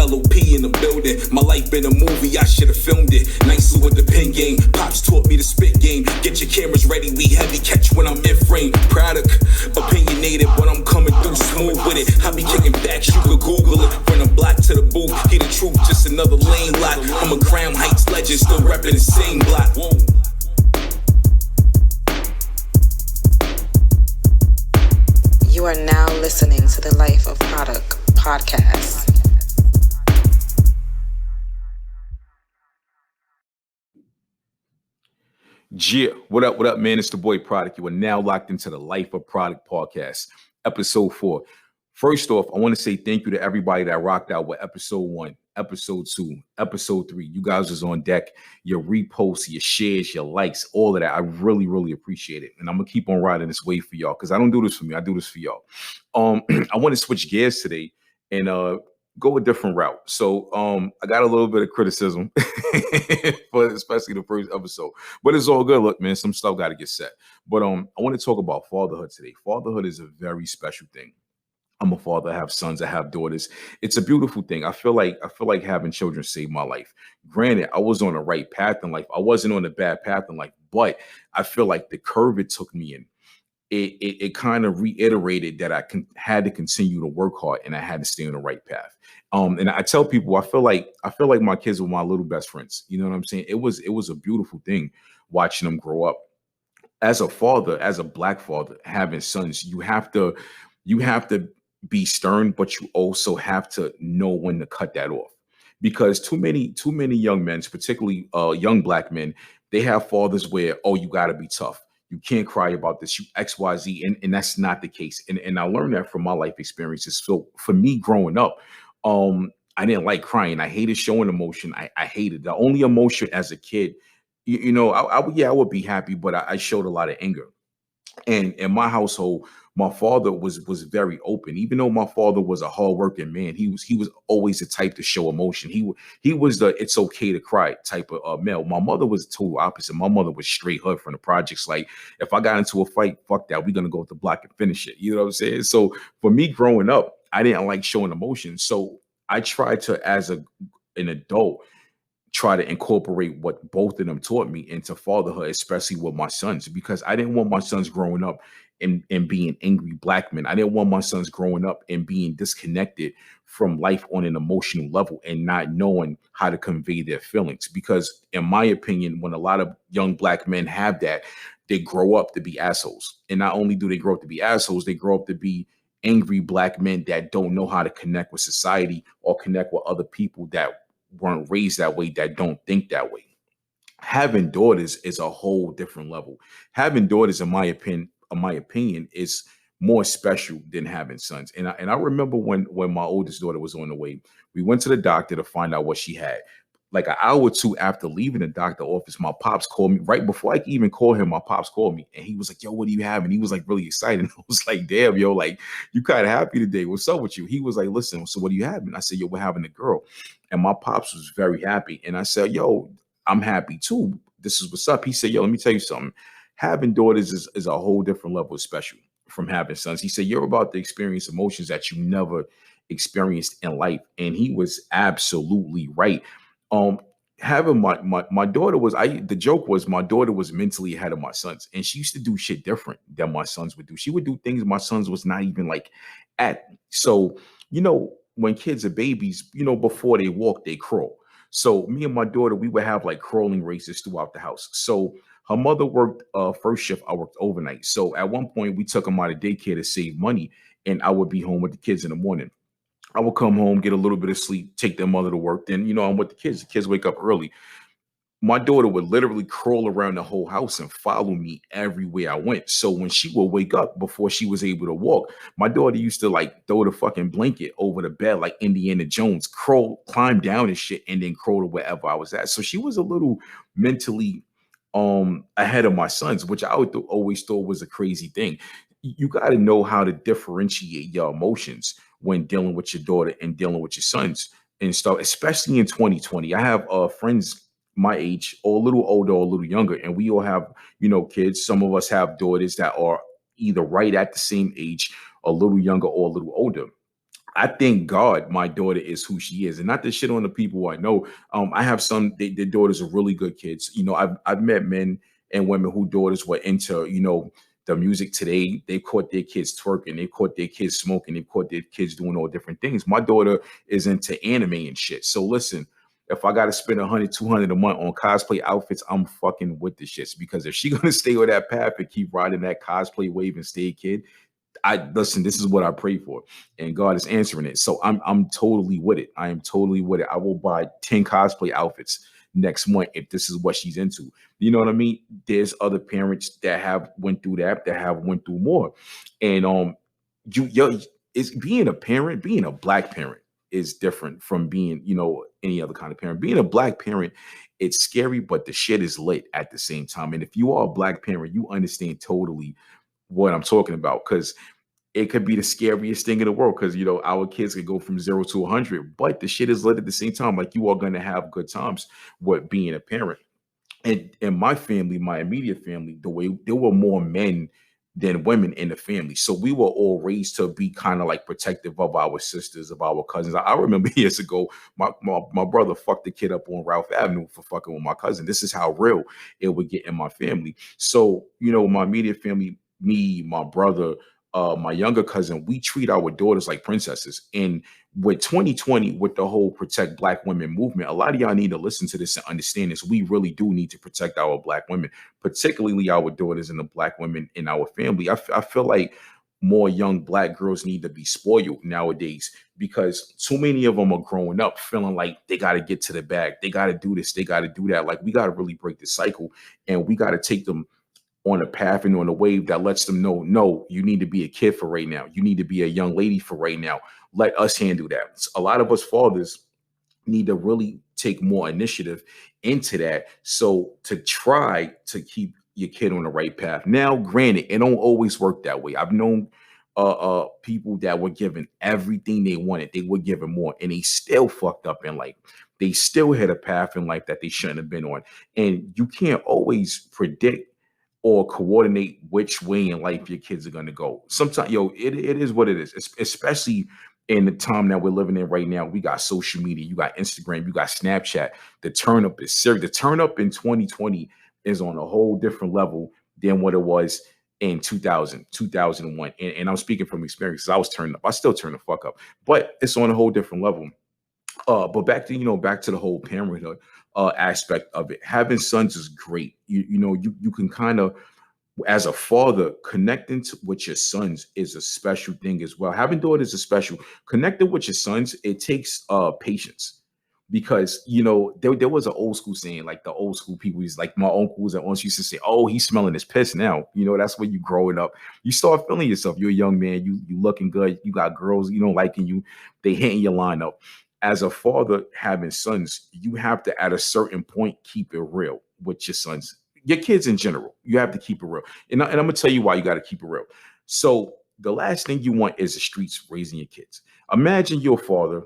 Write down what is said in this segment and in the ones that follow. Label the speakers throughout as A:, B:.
A: LOP in the building. My life been a movie, I should have filmed it. Nicely with the pen game. Pops taught me the spit game. Get your cameras ready, we heavy catch when I'm in frame. Produk, opinionated, but I'm coming through smooth with it. I be kicking facts, you could Google it. From the block to the booth, hear the truth, just another lane lock. I'm a Crown Heights legend, still repping the same block. Whoa.
B: You are now listening to the Life of Produk podcast.
C: Yeah, what up, man? It's the boy Produk. You are now locked into the Life of Produk podcast, episode 4. First off, I want to say thank you to everybody that rocked out with episode 1, episode 2, episode 3. You guys was on deck. Your reposts, your shares, your likes, all of that. I really, really appreciate it. And I'm going to keep on riding this wave for y'all because I don't do this for me. I do this for y'all. I want to switch gears today and go a different route. So I got a little bit of criticism for especially the first episode. But it's all good. Look, man, some stuff got to get set. But I want to talk about fatherhood today. Fatherhood is a very special thing. I'm a father. I have sons. I have daughters. It's a beautiful thing. I feel like having children saved my life. Granted, I was on the right path in life. I wasn't on the bad path in life, but I feel like the curve it took me in, it kind of reiterated that I had to continue to work hard and I had to stay on the right path. And I tell people, I feel like my kids were my little best friends. You know what I'm saying? It was a beautiful thing watching them grow up. As a father, as a Black father, having sons, you have to be stern, but you also have to know when to cut that off, because too many young men, particularly young Black men, they have fathers where, oh, you got to be tough. You can't cry about this, you XYZ, and that's not the case. And I learned that from my life experiences. So for me growing up, I didn't like crying. I hated showing emotion. I hated the only emotion as a kid. I would be happy, but I showed a lot of anger. And in my household, my father was very open. Even though my father was a hardworking man, he was always the type to show emotion. He was the it's okay to cry type of male. My mother was the total opposite. My mother was straight hood from the projects. Like, if I got into a fight, fuck that. We're gonna go to the block and finish it. You know what I'm saying? So for me growing up, I didn't like showing emotion. So I tried to, as an adult, try to incorporate what both of them taught me into fatherhood, especially with my sons, because I didn't want my sons growing up and being angry Black men. I didn't want my sons growing up and being disconnected from life on an emotional level and not knowing how to convey their feelings. Because in my opinion, when a lot of young Black men have that, they grow up to be assholes. And not only do they grow up to be assholes, they grow up to be angry Black men that don't know how to connect with society or connect with other people that weren't raised that way, that don't think that way. Having daughters is a whole different level. Having daughters, in my opinion, is more special than having sons. And I remember when my oldest daughter was on the way, we went to the doctor to find out what she had. Like an hour or two after leaving the doctor office, my pops called me. Right before I could even call him, my pops called me and he was like, yo, what do you have? And he was like really excited. I was like, damn, yo, like, you kind of happy today. What's up with you? He was like, listen, so what do you have? And I said, yo, we're having a girl. And my pops was very happy. And I said, yo, I'm happy too. This is what's up. He said, yo, let me tell you something. Having daughters is a whole different level of special from having sons. He said, you're about to experience emotions that you never experienced in life. And he was absolutely right. Having my daughter the joke was my daughter was mentally ahead of my sons, and she used to do shit different than my sons would do. She would do things my sons was not even like at. So, when kids are babies, before they walk, they crawl. So me and my daughter, we would have like crawling races throughout the house. So her mother worked first shift. I worked overnight. So at one point we took them out of daycare to save money, and I would be home with the kids in the morning. I would come home, get a little bit of sleep, take their mother to work. Then, I'm with the kids. The kids wake up early. My daughter would literally crawl around the whole house and follow me everywhere I went. So when she would wake up before she was able to walk, my daughter used to like throw the fucking blanket over the bed like Indiana Jones, climb down and shit, and then crawl to wherever I was at. So she was a little mentally ahead of my sons, which I always thought was a crazy thing. You got to know how to differentiate your emotions when dealing with your daughter and dealing with your sons and stuff, especially in 2020. I have friends my age, or a little older or a little younger, and we all have, kids. Some of us have daughters that are either right at the same age, a little younger or a little older. I thank God my daughter is who she is, and not to shit on the people I know. I have some. Their daughters are really good kids. I've met men and women who daughters were into the music today. They caught their kids twerking. They caught their kids smoking. They caught their kids doing all different things. My daughter is into anime and shit. So listen, if I got to spend 100, 200 a month on cosplay outfits, I'm fucking with the shits, because if she gonna stay on that path and keep riding that cosplay wave and stay a kid, I listen, this is what I pray for, and God is answering it. So I'm totally with it. I am totally with it. I will buy 10 cosplay outfits next month if this is what she's into. You know what I mean? There's other parents that have went through that have went through more. And it's being a parent, being a black parent is different from being, any other kind of parent. Being a black parent, it's scary, but the shit is lit at the same time. And if you are a black parent, you understand totally what I'm talking about, because it could be the scariest thing in the world, because our kids could go from 0 to 100, but the shit is lit at the same time. Like, you are going to have good times with being a parent. And in my family, my immediate family, the way there were more men than women in the family, so we were all raised to be kind of like protective of our sisters, of our cousins. I remember years ago, my brother fucked the kid up on Ralph Avenue for fucking with my cousin. This is how real it would get in my family. So my immediate family, me, my brother, my younger cousin, we treat our daughters like princesses. And with 2020, with the whole protect black women movement, a lot of y'all need to listen to this and understand this. We really do need to protect our black women, particularly our daughters and the black women in our family. I feel like more young black girls need to be spoiled nowadays, because too many of them are growing up feeling like they got to get to the bag. They got to do this. They got to do that. Like, we got to really break the cycle, and we got to take them on a path and on a wave that lets them know, no, you need to be a kid for right now. You need to be a young lady for right now. Let us handle that. A lot of us fathers need to really take more initiative into that. So to try to keep your kid on the right path. Now, granted, it don't always work that way. I've known people that were given everything they wanted. They were given more, and they still fucked up in life. They still had a path in life that they shouldn't have been on. And you can't always predict or coordinate which way in life your kids are going to go. Sometimes, it is what it is, especially in the time that we're living in right now. We got social media, you got Instagram, you got Snapchat. The turn up is serious. The turn up in 2020 is on a whole different level than what it was in 2000, 2001. And I'm speaking from experience, because I was turning up. I still turn the fuck up, but it's on a whole different level. But back to the whole parenthood aspect of it. Having sons is great. You can kind of, as a father, connecting with your sons is a special thing as well. Having daughters is special. Connecting with your sons, it takes patience, because there was an old school saying, like the old school people, is like my uncles and aunts used to say, "Oh, he's smelling his piss now." That's when you growing up, you start feeling yourself. You're a young man, you looking good, you got girls liking you, they hitting your line up. As a father having sons, you have to, at a certain point, keep it real with your sons, your kids in general. You have to keep it real. And I'm going to tell you why you got to keep it real. So the last thing you want is the streets raising your kids. Imagine you're a father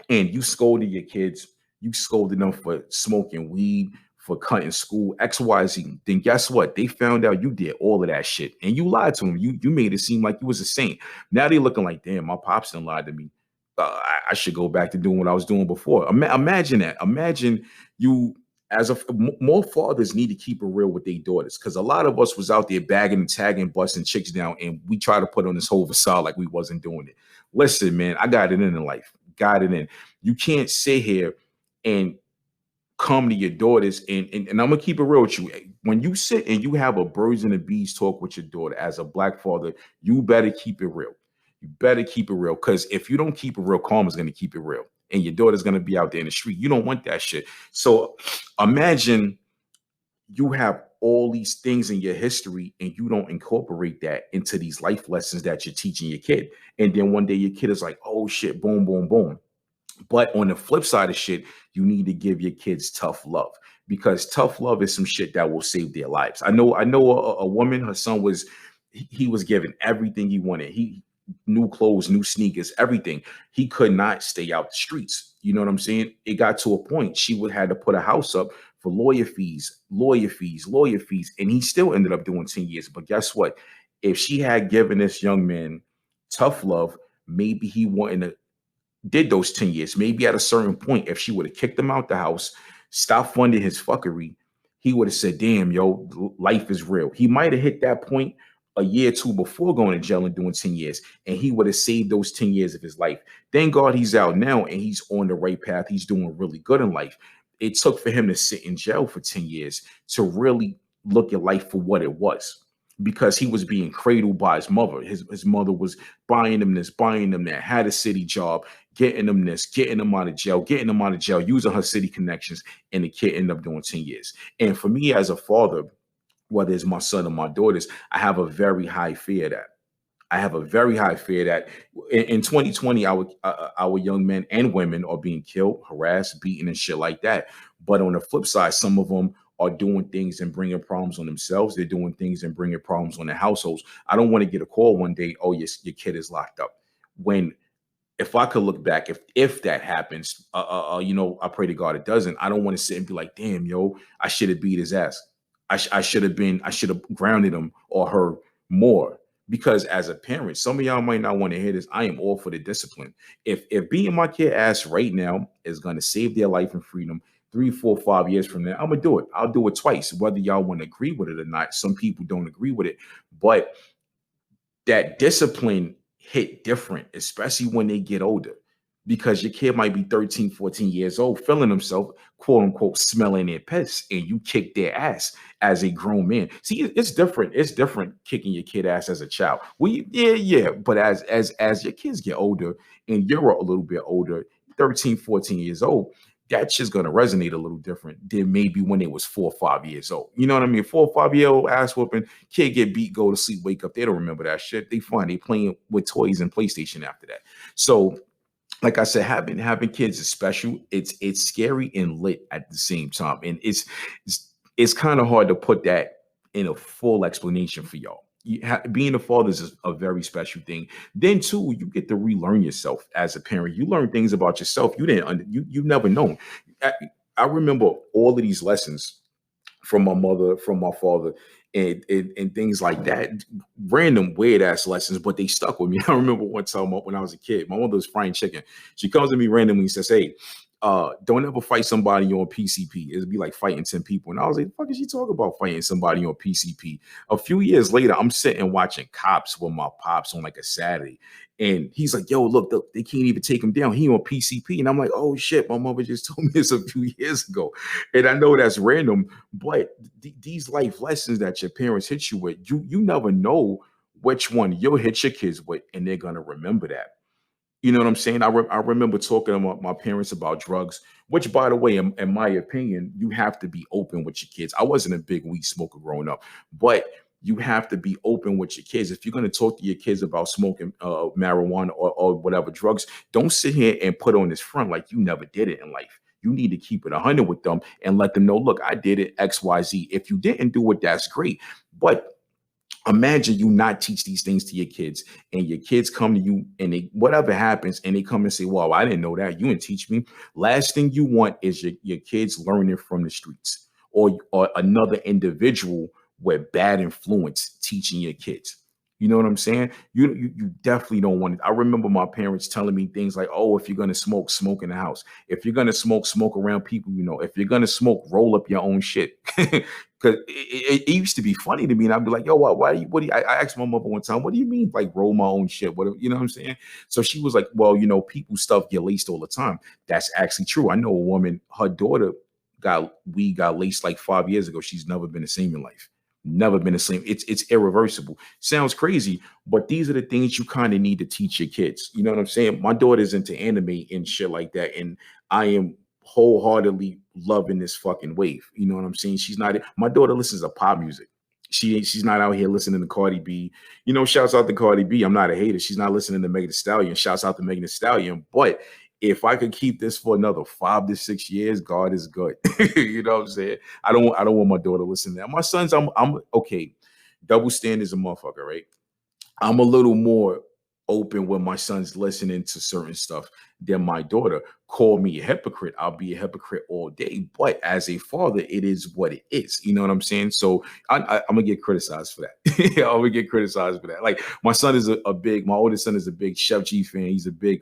C: and you scolded your kids. You scolded them for smoking weed, for cutting school, XYZ. Then guess what? They found out you did all of that shit, and you lied to them. You made it seem like you was a saint. Now they looking like, damn, my pops done lied to me. I should go back to doing what I was doing before. Imagine that. Imagine you, more fathers need to keep it real with their daughters, because a lot of us was out there bagging and tagging, busting chicks down, and we try to put on this whole facade like we wasn't doing it. Listen, man, I got it in life. Got it in. You can't sit here and come to your daughters, and I'm gonna keep it real with you. When you sit and you have a birds and the bees talk with your daughter as a black father, you better keep it real. You better keep it real, because if you don't keep it real, karma's going to keep it real, and your daughter's going to be out there in the street. You don't want that shit. So imagine you have all these things in your history and you don't incorporate that into these life lessons that you're teaching your kid. And then one day your kid is like, oh shit, boom, boom, boom. But on the flip side of shit, you need to give your kids tough love, because tough love is some shit that will save their lives. I know a woman, her son he was given everything he wanted. He new clothes, new sneakers, everything. He could not stay out the streets. You know what I'm saying? It got to a point she would had to put a house up for lawyer fees, and he still ended up doing 10 years. But guess what? If she had given this young man tough love, maybe he wouldn't have did those 10 years. Maybe at a certain point, if she would have kicked him out the house, stopped funding his fuckery, he would have said, damn, yo, life is real. He might have hit that point a year or two before going to jail and doing 10 years, and he would have saved those 10 years of his life. Thank God he's out now and he's on the right path. He's doing really good in life. It took for him to sit in jail for 10 years to really look at life for what it was, because he was being cradled by his mother. His mother was buying him this, buying him that, had a city job, getting him this, getting him out of jail, using her city connections, and the kid ended up doing 10 years. And for me as a father, whether it's my son or my daughters, I have a very high fear of that. I have a very high fear that in 2020, our young men and women are being killed, harassed, beaten, and shit like that. But on the flip side, some of them are doing things and bringing problems on themselves. They're doing things and bringing problems on their households. I don't want to get a call one day, oh, your kid is locked up. When, if I could look back, if that happens, I pray to God it doesn't. I don't want to sit and be like, damn, yo, I should have beat his ass. I should have grounded him or her more. Because as a parent, some of y'all might not want to hear this. I am all for the discipline. If beating my kid ass right now is going to save their life and freedom 3, 4, 5 years from now, I'm going to do it. I'll do it twice, whether y'all want to agree with it or not. Some people don't agree with it. But that discipline hit different, especially when they get older. Because your kid might be 13, 14 years old, feeling himself, quote unquote, smelling their piss, and you kick their ass as a grown man. See, it's different. It's different kicking your kid ass as a child. Yeah. But as your kids get older and you're a little bit older, 13, 14 years old, that's just going to resonate a little different than maybe when they was 4 or 5 years old. You know what I mean? 4 or 5 year old ass whooping, kid get beat, go to sleep, wake up. They don't remember that shit. They fine. They playing with toys and PlayStation after that. So, like I said, having kids is special. It's scary and lit at the same time, and it's kind of hard to put that in a full explanation for y'all. Being a father is a very special thing. Then too, you get to relearn yourself as a parent. You learn things about yourself you've never known. I remember all of these lessons from my mother, from my father, and things like that. Random weird ass lessons, but they stuck with me. I remember one time when I was a kid, my mother was frying chicken. She comes to me randomly and says, hey, don't ever fight somebody on PCP. It'd be like fighting 10 people. And I was like, fuck is she talking about fighting somebody on PCP? A few years later, I'm sitting watching Cops with my pops on like a Saturday. And he's like, yo, look, they can't even take him down. He on PCP. And I'm like, oh shit, my mother just told me this a few years ago. And I know that's random, but these life lessons that your parents hit you with, you never know which one you'll hit your kids with, and they're gonna remember that. You know what I'm saying? I remember talking to my parents about drugs, which, by the way, in my opinion, you have to be open with your kids. I wasn't a big weed smoker growing up, but you have to be open with your kids. If you're going to talk to your kids about smoking marijuana or whatever drugs, don't sit here and put on this front like you never did it in life. You need to keep it 100 with them and let them know, look, I did it X, Y, Z. If you didn't do it, that's great. But imagine you not teach these things to your kids, and your kids come to you and they, whatever happens, and they come and say, well, I didn't know that. You didn't teach me. Last thing you want is your kids learning from the streets or another individual with bad influence teaching your kids. You know what I'm saying? You definitely don't want it. I remember my parents telling me things like, oh, if you're going to smoke, smoke in the house. If you're going to smoke, smoke around people, you know. If you're going to smoke, roll up your own shit. Because it used to be funny to me. And I'd be like, yo, what do you, I asked my mother one time, what do you mean, like, roll my own shit? What, you know what I'm saying? So she was like, well, you know, people's stuff get laced all the time. That's actually true. I know a woman, her daughter got laced like 5 years ago. She's never been the same in life. Never been the same. It's irreversible. Sounds crazy, but these are the things you kind of need to teach your kids. You know what I'm saying? My daughter's into anime and shit like that, and I am wholeheartedly loving this fucking wave. You know what I'm saying? My daughter listens to pop music. She's not out here listening to Cardi B. You know, shouts out to Cardi B. I'm not a hater. She's not listening to Megan Thee Stallion. Shouts out to Megan Thee Stallion. But if I could keep this for another 5 to 6 years, God is good. You know what I'm saying? I don't want my daughter listening to that. My sons, I'm okay. Double standards a motherfucker, right? I'm a little more open when my son's listening to certain stuff than my daughter. Call me a hypocrite. I'll be a hypocrite all day. But as a father, it is what it is. You know what I'm saying? So I'm gonna get criticized for that. I'm gonna get criticized for that. Like my son is my oldest son is a big Chef G fan. He's a big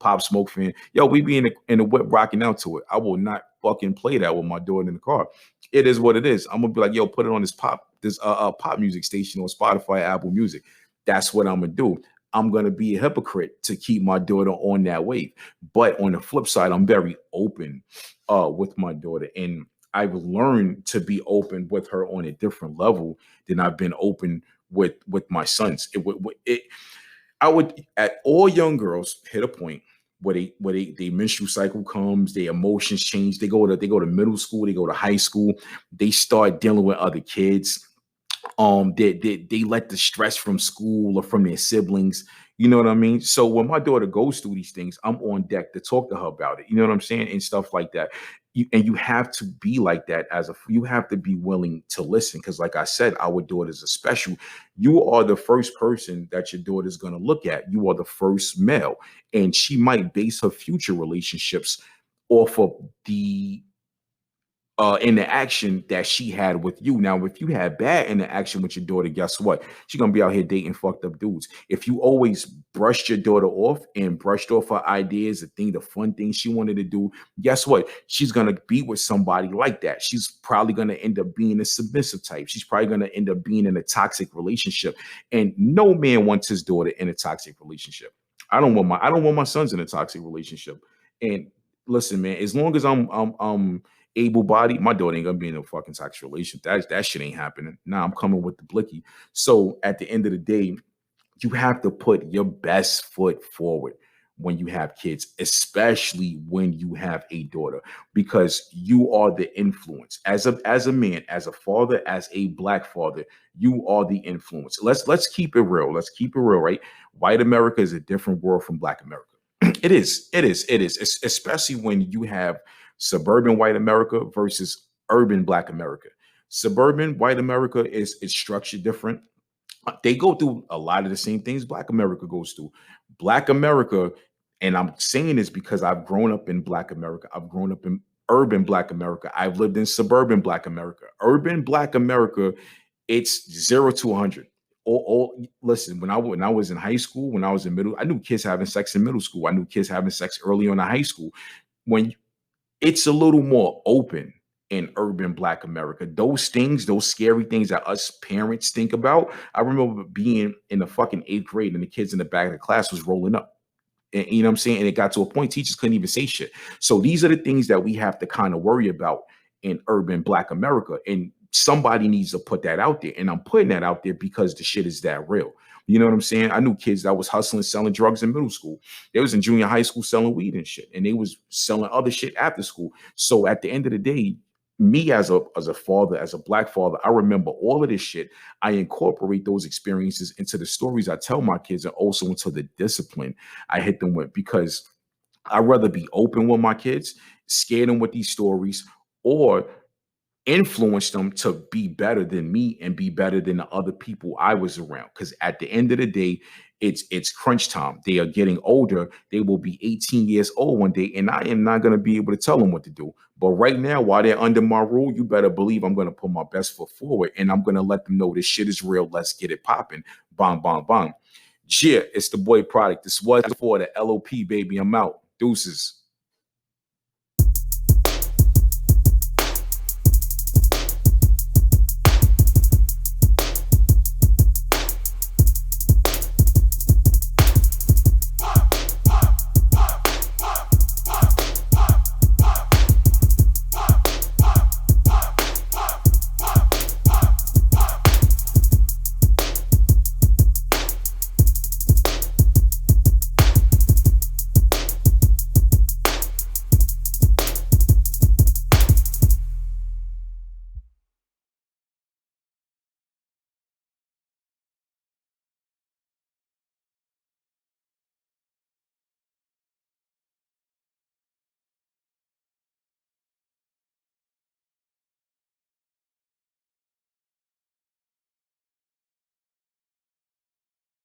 C: Pop Smoke fan. Yo, we be in the whip rocking out to it. I will not fucking play that with my daughter in the car. It is what it is. I'm gonna be like, yo, put it on this pop music station on Spotify, Apple Music. That's what I'm gonna do. I'm going to be a hypocrite to keep my daughter on that wave. But on the flip side, I'm very open with my daughter. And I've learned to be open with her on a different level than I've been open with my sons. I would, at all young girls hit a point where they menstrual cycle comes, their emotions change. They go to middle school, they go to high school, they start dealing with other kids. They let the stress from school or from their siblings, you know what I mean? So when my daughter goes through these things, I'm on deck to talk to her about it, you know what I'm saying, and stuff like that. You have to be like that you have to be willing to listen, because like I said, our daughters are special. You are the first person that your daughter's going to look at. You are the first male, and she might base her future relationships off of the interaction that she had with you. Now, if you had bad interaction with your daughter, guess what? She's gonna be out here dating fucked up dudes. If you always brushed your daughter off and brushed off her ideas, the fun things she wanted to do, guess what? She's gonna be with somebody like that. She's probably gonna end up being a submissive type. She's probably gonna end up being in a toxic relationship. And no man wants his daughter in a toxic relationship. I don't want my sons in a toxic relationship. And listen, man, as long as I'm able-bodied, my daughter ain't gonna be in a fucking toxic relationship. That shit ain't happening. Nah, I'm coming with the blicky. So at the end of the day, you have to put your best foot forward when you have kids, especially when you have a daughter, because you are the influence. As a man, as a father, as a Black father, you are the influence. Let's keep it real. Let's keep it real, right? White America is a different world from Black America. It is, especially when you have suburban white America versus urban Black America. Suburban white America is structured different. They go through a lot of the same things Black America goes through. Black America, and I'm saying this because I've grown up in Black America. I've grown up in urban Black America. I've lived in suburban Black America. Urban Black America, it's 0 to 100. Listen, when I was in high school, when I was in middle, I knew kids having sex in middle school. I knew kids having sex early on in high school. When it's a little more open in urban Black America. Those things, those scary things that us parents think about. I remember being in the fucking 8th grade and the kids in the back of the class was rolling up. And, you know what I'm saying? And it got to a point teachers couldn't even say shit. So these are the things that we have to kind of worry about in urban Black America. And somebody needs to put that out there. And I'm putting that out there because the shit is that real. You know what I'm saying? I knew kids that was hustling, selling drugs in middle school. They was in junior high school selling weed and shit. And they was selling other shit after school. So at the end of the day, me as a father, as a Black father, I remember all of this shit. I incorporate those experiences into the stories I tell my kids and also into the discipline I hit them with, because I'd rather be open with my kids, scare them with these stories, or influence them to be better than me and be better than the other people I was around. Because at the end of the day, it's crunch time. They are getting older. They will be 18 years old one day, and I am not going to be able to tell them what to do. But right now, while they're under my rule, you better believe I'm going to put my best foot forward, and I'm going to let them know this shit is real. Let's get it popping. Bang, bang, bang. Yeah, it's the boy Produk. This was for the LOP, baby. I'm out. Deuces.